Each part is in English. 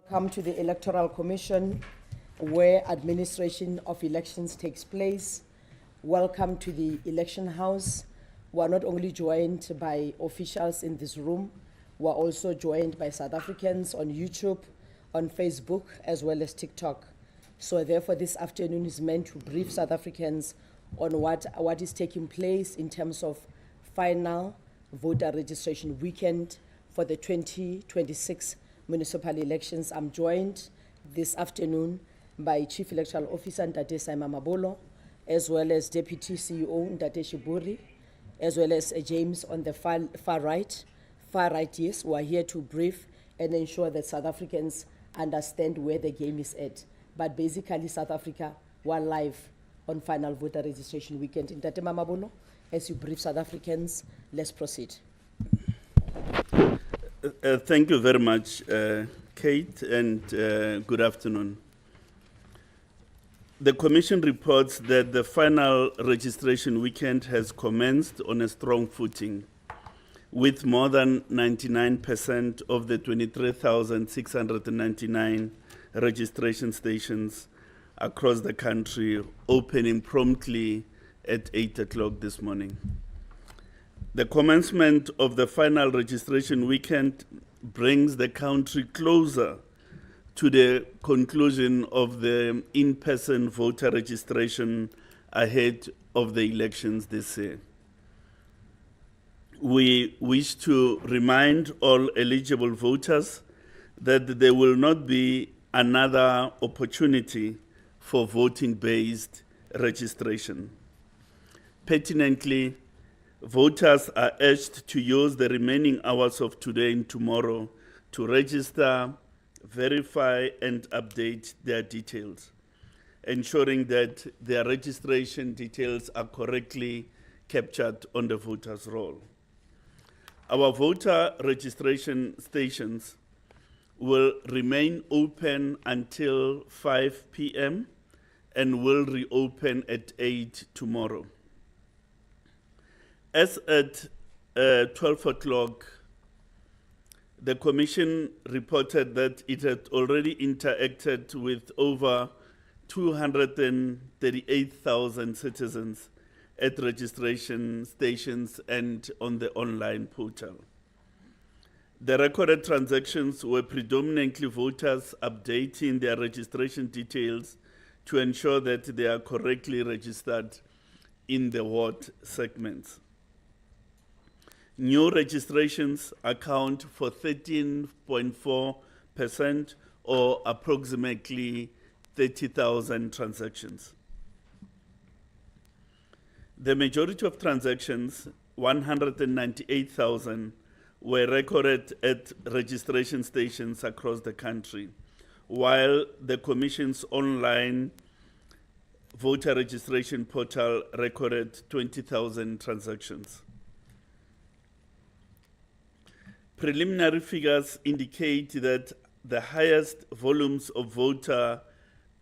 Come to the Electoral Commission, where administration of elections takes place. Welcome to the Election House. We are not only joined by officials in this room, we are also joined by South Africans on YouTube, on Facebook, as well as TikTok. So therefore, this afternoon is meant to brief South Africans on what is taking place in terms of final voter registration weekend for the 2026 municipal elections. I'm joined this afternoon by Chief Electoral Officer Ntate Saima Mabolo, as well as Deputy CEO Ntate Shiburi, as well as James on the far right, yes, who are here to brief and ensure that South Africans understand where the game is at. But basically, South Africa, we're live on final voter registration weekend. Ntate Mabolo, as you brief South Africans, let's proceed. Thank you very much, Kate, and good afternoon. The Commission reports that the final registration weekend has commenced on a strong footing, with more than 99% of the 23,699 registration stations across the country opening promptly at 8 o'clock this morning. The commencement of the final registration weekend brings the country closer to the conclusion of the in-person voter registration ahead of the elections this year. We wish to remind all eligible voters that there will not be another opportunity for voting-based registration. Pertinently, voters are urged to use the remaining hours of today and tomorrow to register, verify, and update their details, ensuring that their registration details are correctly captured on the voter's roll. Our voter registration stations will remain open until 5 p.m. and will reopen at 8 tomorrow. As at 12 o'clock, the Commission reported that it had already interacted with over 238,000 citizens at registration stations and on the online portal. The recorded transactions were predominantly voters updating their registration details to ensure that they are correctly registered in the ward segments. New registrations account for 13.4% or approximately 30,000 transactions. The majority of transactions, 198,000, were recorded at registration stations across the country, while the Commission's online voter registration portal recorded 20,000 transactions. Preliminary figures indicate that the highest volumes of voter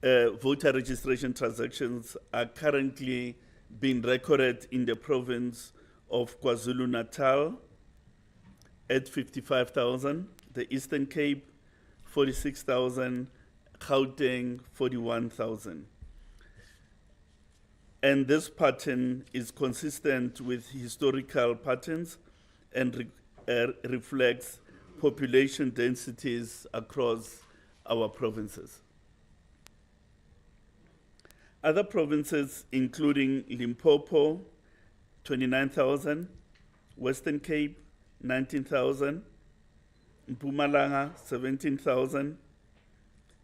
registration transactions are currently being recorded in the province of KwaZulu-Natal at 55,000, the Eastern Cape 46,000, Gauteng 41,000. And this pattern is consistent with historical patterns and reflects population densities across our provinces. Other provinces, including Limpopo, 29,000, Western Cape, 19,000, Mpumalanga, 17,000,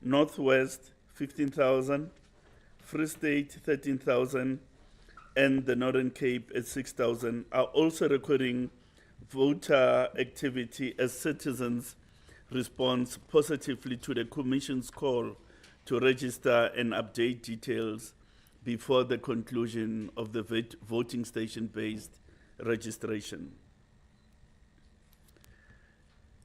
Northwest, 15,000, Free State, 13,000, and the Northern Cape at 6,000, are also recording voter activity as citizens respond positively to the Commission's call to register and update details before the conclusion of the voting station-based registration.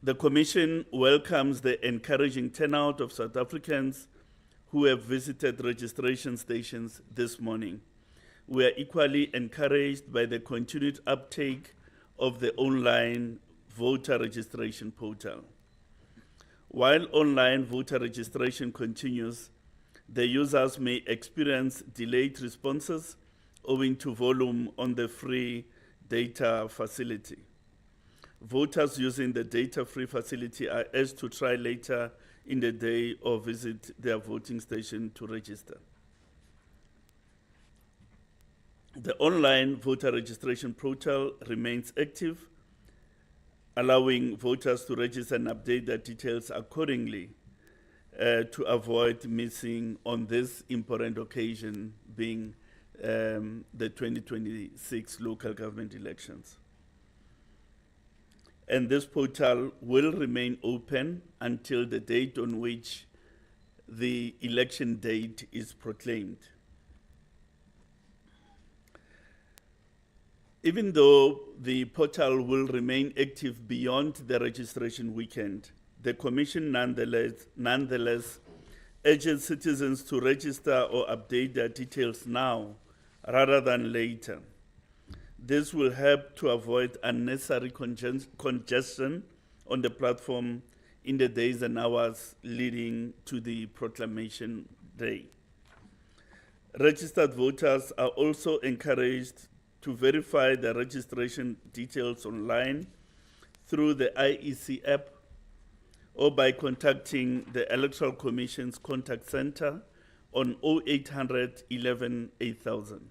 The Commission welcomes the encouraging turnout of South Africans who have visited registration stations this morning. We are equally encouraged by the continued uptake of the online voter registration portal. While online voter registration continues, the users may experience delayed responses owing to volume on the free data facility. Voters using the data-free facility are urged to try later in the day or visit their voting station to register. The online voter registration portal remains active, allowing voters to register and update their details accordingly to avoid missing on this important occasion being the 2026 local government elections. And this portal will remain open until the date on which the election date is proclaimed. Even though the portal will remain active beyond the registration weekend, the Commission nonetheless urges citizens to register or update their details now rather than later. This will help to avoid unnecessary congestion on the platform in the days and hours leading to the proclamation day. Registered voters are also encouraged to verify their registration details online through the IEC app or by contacting the Electoral Commission's contact center on 0800 11 8000.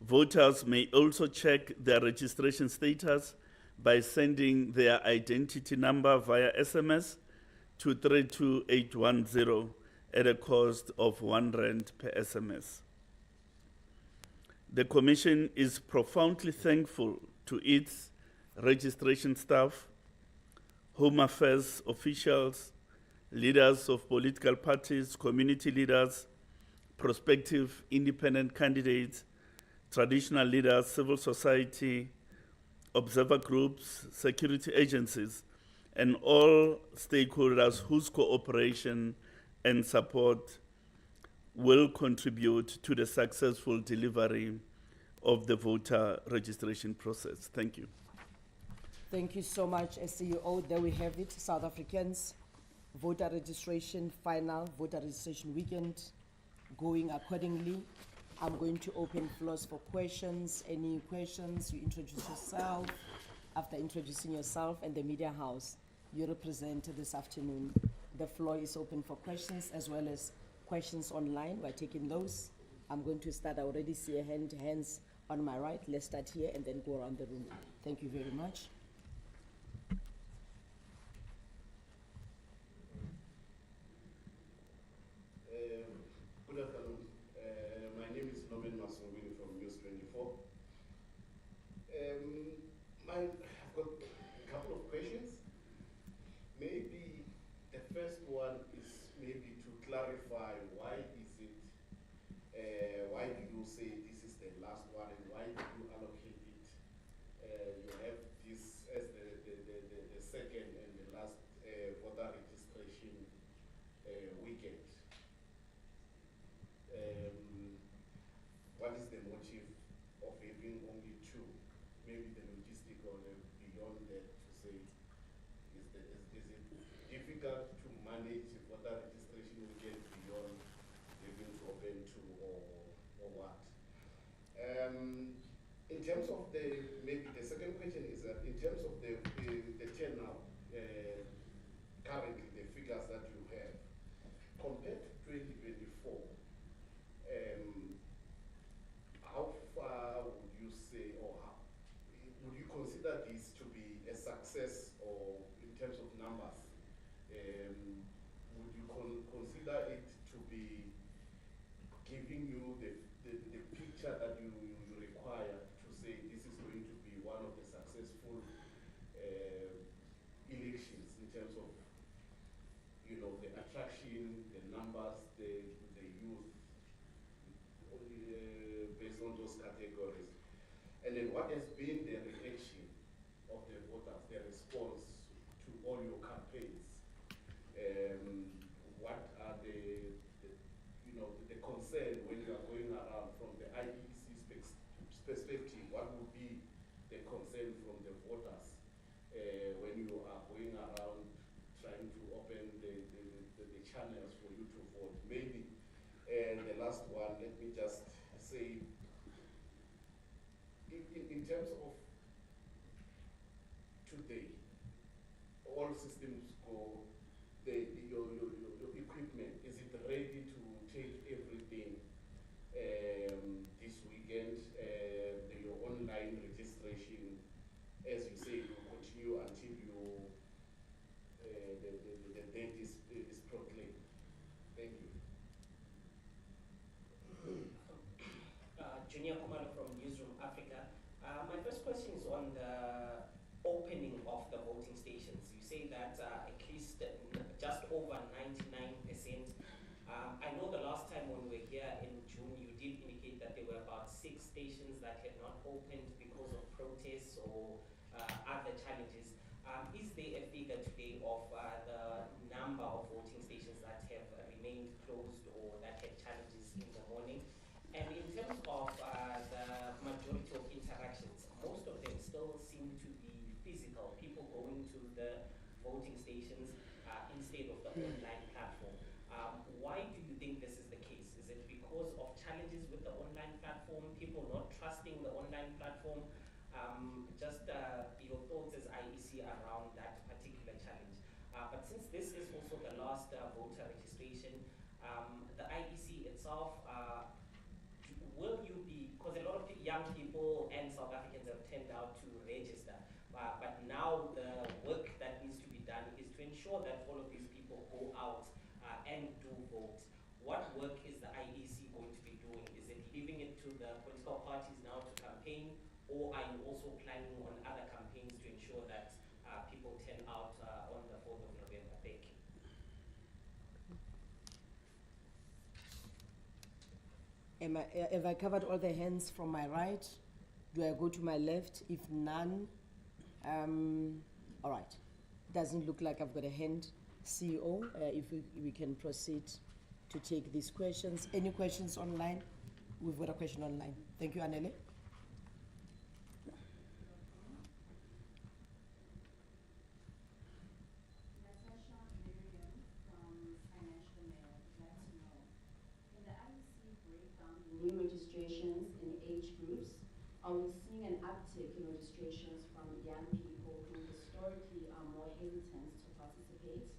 Voters may also check their registration status by sending their identity number via SMS to 32810 at a cost of R1 per SMS. The Commission is profoundly thankful to its registration staff, Home Affairs officials, leaders of political parties, community leaders, prospective independent candidates, traditional leaders, civil society, observer groups, security agencies, and all stakeholders whose cooperation and support will contribute to the successful delivery of the voter registration process. Thank you. Thank you so much, SCEO. There we have it, South Africans. Voter registration, final voter registration weekend, going accordingly. I'm going to open floors for questions. Any questions? You introduce yourself. After introducing yourself and the media house you represent this afternoon, the floor is open for questions as well as questions online. We're taking those. I'm going to start. I already see a hands on my right. Let's start here and then go around the room. Thank you very much. Good afternoon. My name is Norman Masongwini from News 24. I've got a couple of questions. Maybe the first one is maybe to clarify why is it, why do you say this is the last one and why do you allocate it? You have this as the second and the last voter registration weekend. What is the motive of having only two? Maybe the logistical beyond that to say, is it difficult to manage voter registration weekend beyond having to open two or what? In terms of maybe the second question is that in terms of the turnout, currently the figures that you have, compared to 2024, how far would you say, or how, would you consider this to be a success, or in terms of numbers, would you consider it to be giving you the picture that you require to say this is going to be one of the successful elections in terms of, you know, the attraction, the numbers, the youth, based on those categories? And then what has been the reaction of the voters, their response to all your campaigns? What are the concern when you are going around from the IEC perspective? What would be the concern from the voters when you are going around maybe. And the last one, let me just say, in terms of today, all systems go, your equipment, is it ready to take everything this weekend? Your online registration, as you say, will continue until the date is proclaimed. Thank you. Junior Kumalo from Newsroom Africa. My first question is on the opening of the voting stations. You say that at least just over 99%. I know the last time when we were here in June, you did indicate that there were about 6 stations that had not opened because of protests or other challenges. Is there a figure today of the number of voting stations that have remained closed or that had challenges in the morning? And in terms of the majority of interactions, most of them still seem to be physical, people going to the voting stations instead of the online platform. Why do you think this is the case? Is it because of challenges with the online platform, people not trusting the online platform? Just your thoughts as IEC around that particular challenge. But since this is also the last voter registration, the IEC itself, will you be, because a lot of young people and South Africans have turned out to register, but now the work that needs to be done is to ensure that all of these people go out and do vote. What work is the IEC going to be doing? Is it leaving it to the political parties now to campaign, or are you also planning on other campaigns to ensure that people turn out on the 4th of November? Thank you. Have I covered all the hands from my right? Do I go to my left? If none, all right. Doesn't look like I've got a hand. CEO, if we can proceed to take these questions. Any questions online? We've got a question online. Thank you, Anele. New registrations in age groups, are we seeing an uptick in registrations from young people who historically are more hesitant to participate?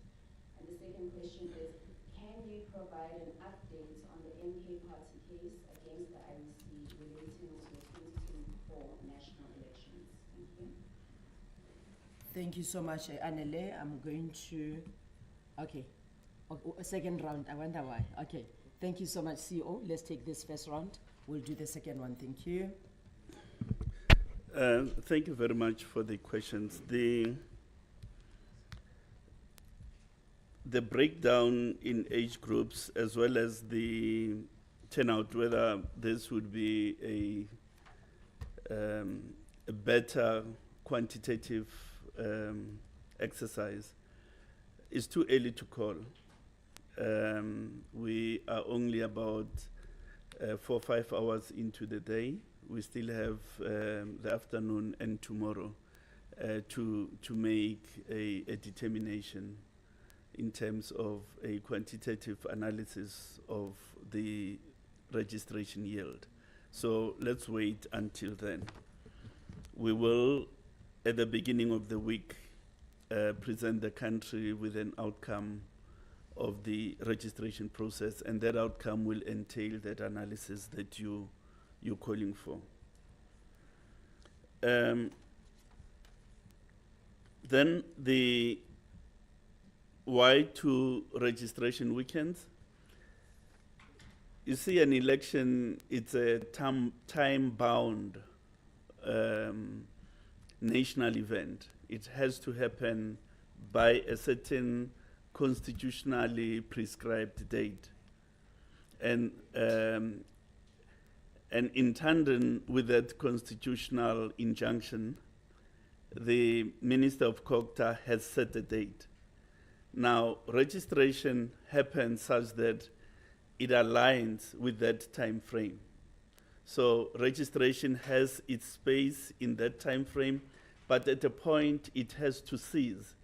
And the second question is, can you provide an update on the MK Party case against the IEC relating to the 2024 national elections? Thank you. Thank you so much, Anele. I'm going to, okay. A second round, I wonder why. Okay. Thank you so much, CEO. Let's take this first round. We'll do the second one. Thank you. Thank you very much for the questions. The breakdown in age groups, as well as the turnout, whether this would be a better quantitative exercise, is too early to call. We are only about 4 or 5 hours into the day. We still have the afternoon and tomorrow to make a determination in terms of a quantitative analysis of the registration yield. So let's wait until then. We will, at the beginning of the week, present the country with an outcome of the registration process, and that outcome will entail that analysis that you're calling for. Then the why to registration weekends? You see, an election, it's a time-bound national event. It has to happen by a certain constitutionally prescribed date. And in tandem with that constitutional injunction, the Minister of COGTA has set a date. Now, registration happens such that it aligns with that time frame. So registration has its space in that time frame, but at a point it has to cease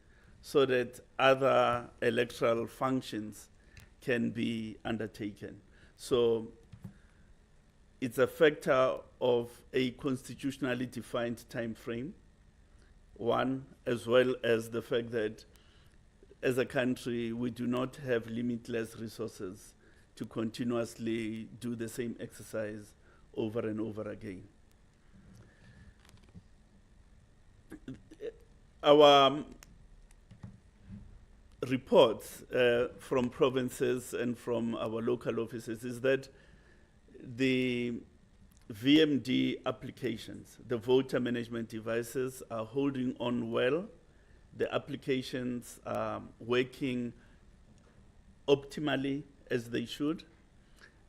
so that other electoral functions can be undertaken. So it's a factor of a constitutionally defined time frame, one, as well as the fact that as a country, we do not have limitless resources to continuously do the same exercise over and over again. Our reports from provinces and from our local offices is that the VMD applications, the voter management devices, are holding on well. The applications are working optimally as they should.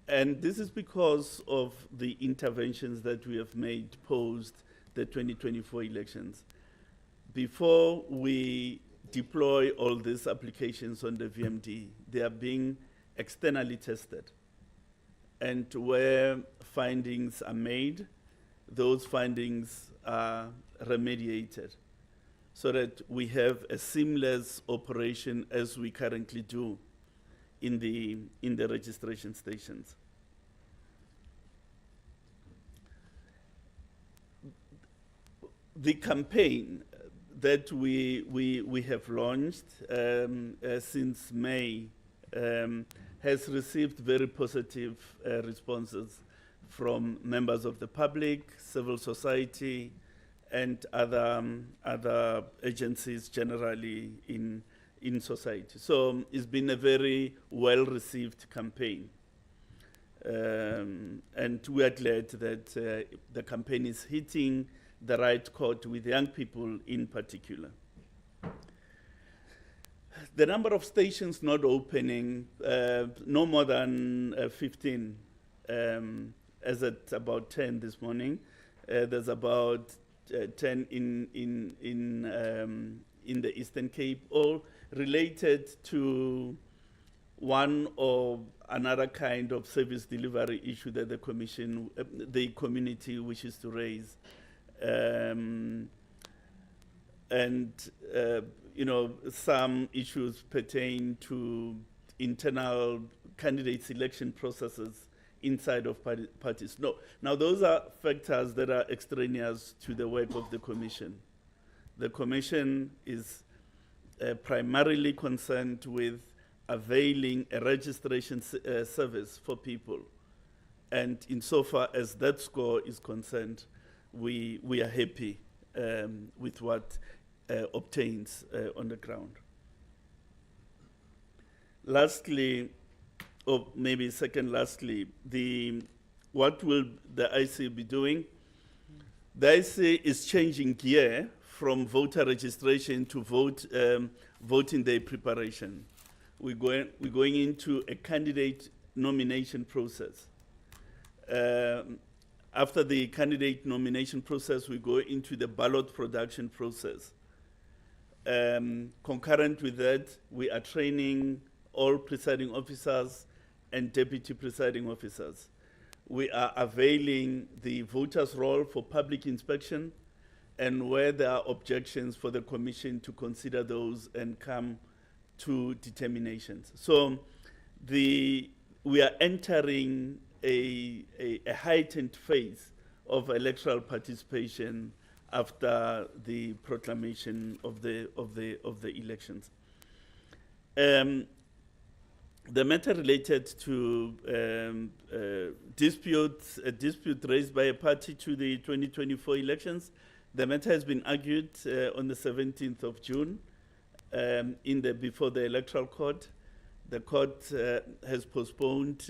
And this is because of the interventions that we have made post the 2024 elections. Before we deploy all these applications on the VMD, they are being externally tested. And where findings are made, those findings are remediated so that we have a seamless operation as we currently do in the registration stations. The campaign that we have launched since May has received very positive responses from members of the public, civil society, and other agencies generally in society. So it's been a very well-received campaign. And we are glad that the campaign is hitting the right chord with young people in particular. The number of stations not opening, no more than 15, as at about 10 this morning. There's about 10 in the Eastern Cape, all related to one or another kind of service delivery issue that the commission, the community wishes to raise. Some issues pertain to internal candidate selection processes inside of parties. No, now those are factors that are extraneous to the work of the commission. The commission is primarily concerned with availing a registration service for people. And insofar as that score is concerned, we are happy with what obtains on the ground. Lastly, or maybe second lastly, what will the IEC be doing? The IEC is changing gear from voter registration to voting day preparation. We're going into a candidate nomination process. After the candidate nomination process, we go into the ballot production process. Concurrent with that, we are training all presiding officers and deputy presiding officers. We are availing the voters' roll for public inspection, and where there are objections for the commission to consider those and come to determinations. So we are entering a heightened phase of electoral participation after the proclamation of the elections. The matter related to a dispute raised by a party to the 2024 elections, the matter has been argued on the 17th of June before the Electoral Court. The court has postponed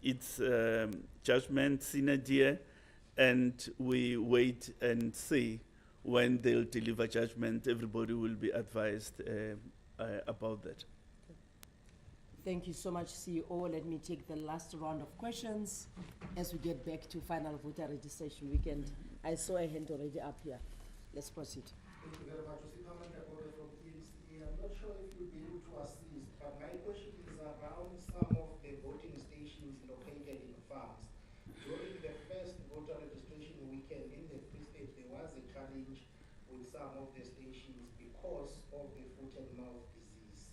its judgment sine die, and we wait and see when they'll deliver judgment. Everybody will be advised about that. Thank you so much, CEO. Let me take the last round of questions as we get back to final voter registration weekend. I saw a hand already up here. Let's proceed. Thank you very much. From IEC. I'm not sure if you'll be able to assist, but my question is around some of the voting stations located in farms. During the first voter registration weekend in the Free State, there was a challenge with some of the stations because of the foot and mouth disease.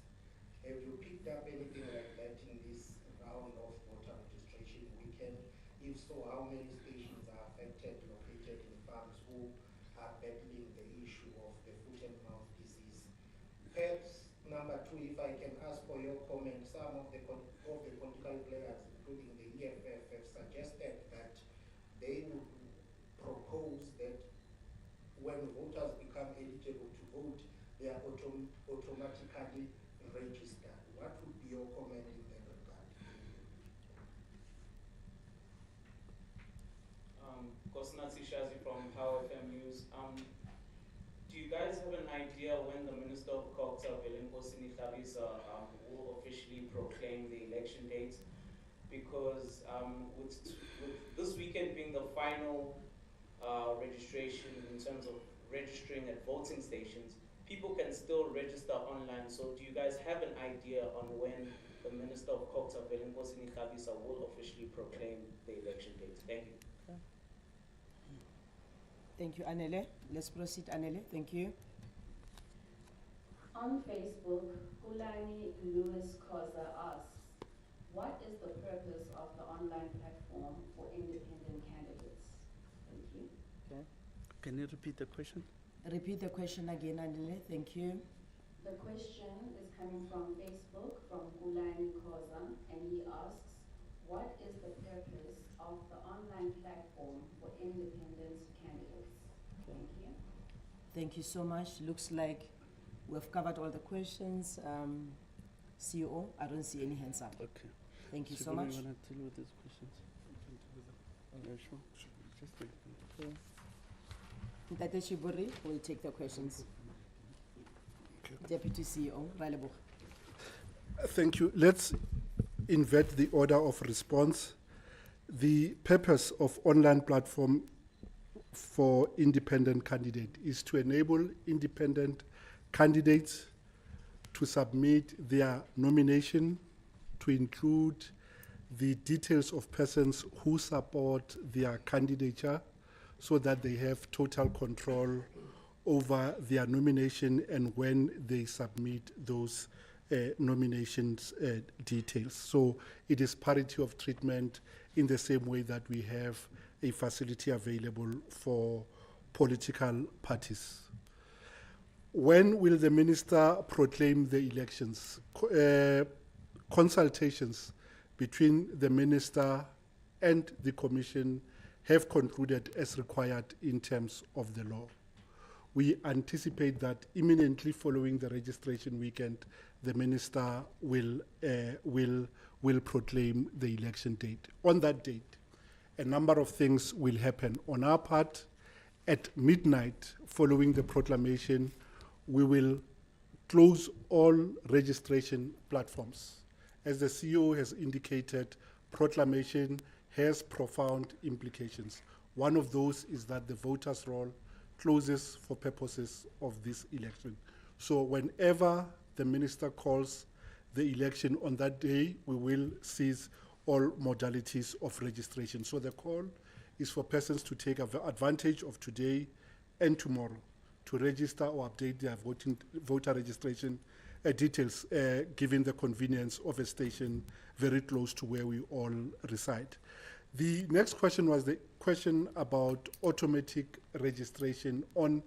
Have you picked up anything like that in this round of voter registration weekend? If so, how many stations are affected, located in farms who are battling the issue of the foot and mouth disease? Perhaps number two, if I can ask for your comment, some of the political players, including the EFF, have suggested that they would propose that when voters become eligible to vote, they are automatically registered. What would be your comment in that regard? Kosnatsi Shazi from Power FM News. Do you guys have an idea when the Minister of Culture, Velengosini Tlhabisa, will officially proclaim the election date? Because with this weekend being the final registration in terms of registering at voting stations, people can still register online. So do you guys have an idea on when the Minister of Culture, Velengosini Tlhabisa, will officially proclaim the election date? Thank you. Thank you, Anele. Let's proceed, Anele. Thank you. On Facebook, Kulani Lewis Koza asks, what is the purpose of the online platform for independent candidates? Thank you. Okay. Can you repeat the question? Repeat the question again, Anele. Thank you. The question is coming from Facebook, from Kulani Koza, and he asks, what is the purpose of the online platform for independent candidates? Thank you. Thank you so much. Looks like we've covered all the questions. CEO, I don't see any hands up. Okay. Thank you so Shibuli, much. you wanna deal with these questions? Sure. Just take them. Ntate Chiburi will take the questions. Okay. Deputy CEO, Ralebo. Thank you. Let's invert the order of response. The purpose of online platform for independent candidate is to enable independent candidates to submit their nomination, to include the details of persons who support their candidature, so that they have total control over their nomination and when they submit those nominations details. So it is parity of treatment in the same way that we have a facility available for political parties. When will the minister proclaim the elections? Consultations between the minister and the commission have concluded as required in terms of the law. We anticipate that imminently following the registration weekend, the minister will proclaim the election date. On that date, a number of things will happen. On our part, at midnight following the proclamation, we will close all registration platforms. As the CEO has indicated, proclamation has profound implications. One of those is that the voters' roll closes for purposes of this election. So whenever the minister calls the election on that day, we will cease all modalities of registration. So the call is for persons to take advantage of today and tomorrow to register or update their voter registration details, given the convenience of a station very close to where we all reside. The next question was the question about automatic registration on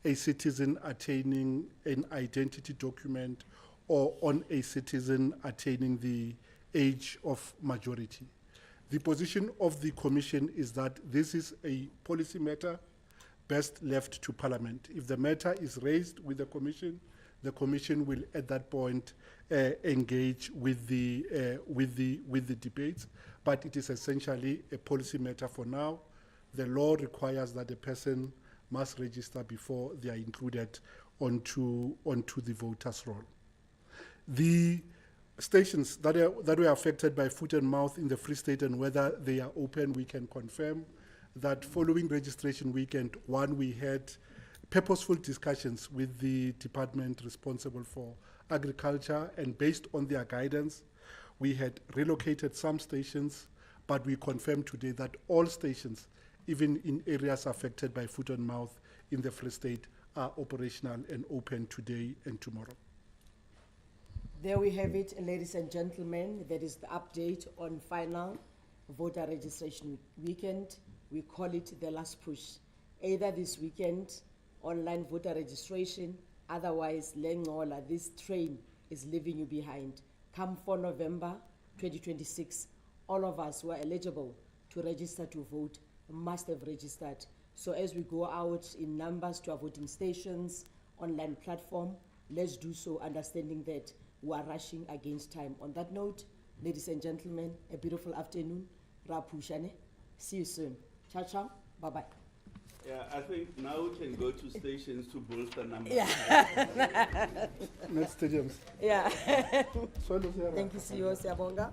a citizen attaining an identity document or on a citizen attaining the age of majority. The position of the Commission is that this is a policy matter best left to Parliament. If the matter is raised with the Commission will at that point engage with the debates, but it is essentially a policy matter for now. The law requires that a person must register before they are included onto the voters' roll. The stations that were affected by foot and mouth in the Free State and whether they are open, we can confirm that following registration weekend, we had purposeful discussions with the department responsible for agriculture, and based on their guidance, we had relocated some stations, but we confirmed today that all stations, even in areas affected by foot and mouth in the Free State, are operational and open today and tomorrow. There we have it, ladies and gentlemen. That is the update on final voter registration weekend. We call it the last push. Either this weekend, online voter registration, otherwise, Lengola, this train is leaving you behind. Come 4 November 2026, all of us who are eligible to register to vote must have registered. So as we go out in numbers to our voting stations, online platform, let's do so understanding that we are rushing against time. On that note, ladies and gentlemen, a beautiful afternoon. Rapushane. See you soon. Ciao, ciao. Bye-bye. Yeah, I think now we can go to stations to bolster numbers. Yeah. Next stadiums. Yeah. Swallows, yeah. Thank you, CEO Siabonga.